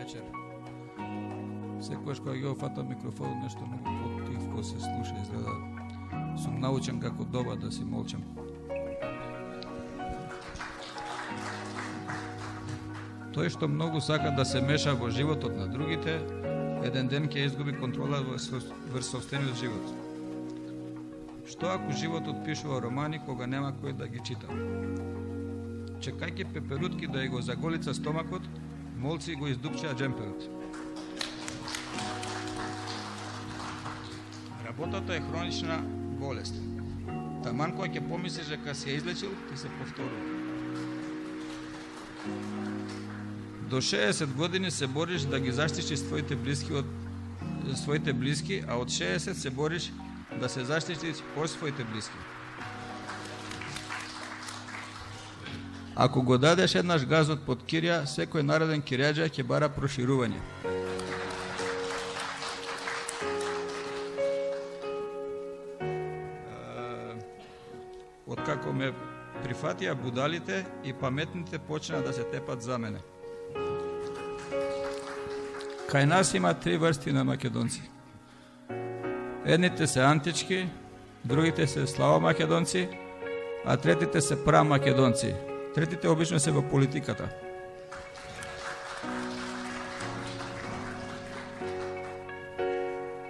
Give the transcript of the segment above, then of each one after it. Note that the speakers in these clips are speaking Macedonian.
вечер. Секогаш кога ги фатам микрофон, нешто многу потивко се слуша, изгледа сум научен како доба да си молчам. Тој што многу сака да се меша во животот на другите, еден ден ќе изгуби контрола врз сопствениот живот. Што ако животот пишува романи кога нема кој да ги чита? Чекајќи пеперутки да ја го заголица стомакот, молци го издупчаа джемперот. Работата е хронична болест. Таман кога ќе помислиш дека си ја излечил, ти се повторува. До 60 години се бориш да ги заштитиш своите блиски, а од 60 се бориш да се заштитиш од своите блиски. Ако го дадеш еднаш газот под кирја, секој нареден кирјаџа ќе бара проширување. Откако ме прифатија будалите и паметните почна да се тепат за мене. Кај нас има 3 врсти на македонци. Едните се антички, другите се славомакедонци, а третите се прамакедонци. Третите обично се во политиката.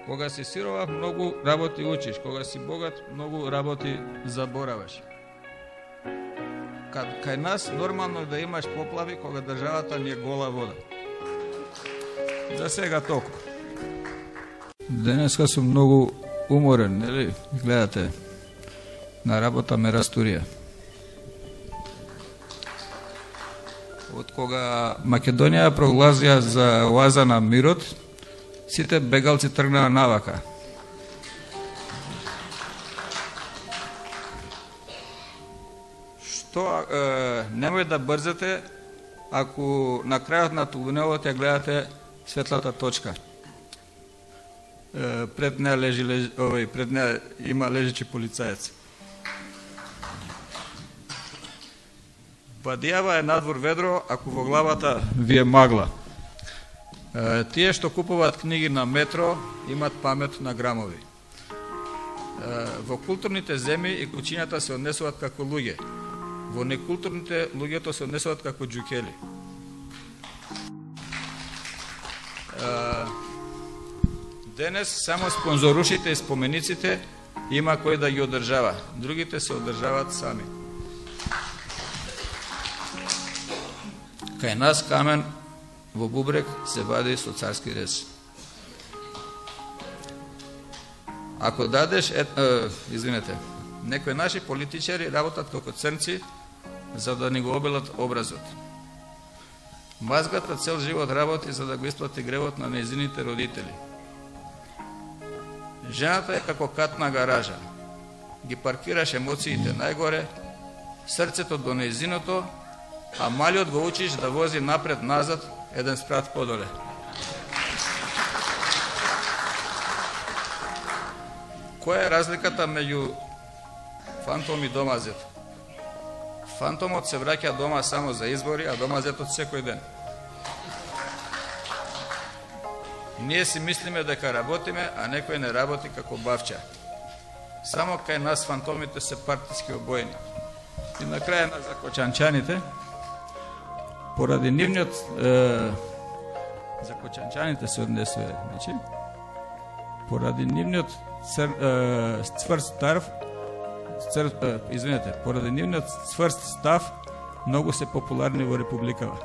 Кога си сирова, многу работи учиш. Кога си богат, многу работи забораваш. Кај нас нормално да имаш поплави кога државата ни е гола вода. За сега толку. Денеска сум многу уморен, нели? Гледате, на работа ме растурија. Од кога Македонија прогласија за оаза на мирот, сите бегалци тргнаа навака. Што немој да брзате ако на крајот на тунелот ја гледате светлата точка. Пред неа има лежачи полицаец. Бадијава е надвор ведро, ако во главата ви е магла. Тие што купуваат книги на метро имат памет на грамови. Во културните земји и кучињата се однесуваат како луѓе. Во некултурните луѓето се однесуваат како џукели. Денес само спонзорушите и спомениците има кој да ги одржава. Другите се одржаваат сами. Кај нас камен во бубрек се вади со царски рез. Ако дадеш, некои наши политичари работат како црнци за да ни го обелат образот. Мазгата цел живот работи за да го исплати гревот на нејзините родители. Жената е како кат на гаража. Ги паркираш емоциите најгоре, срцето до нејзиното, а малиот го учиш да вози напред-назад еден спрат подоле. Која е разликата меѓу фантом и домазет? Фантомот се враќа дома само за избори, а домазетот секој ден. Ние си мислиме дека работиме, а некој не работи како бавча. Само кај нас фантомите се партиски обоени. И на крај за кочанчаните, поради нивниот за кочанчаните се однесува, значи, поради нивниот поради нивниот цврст став многу се популарни во републикава.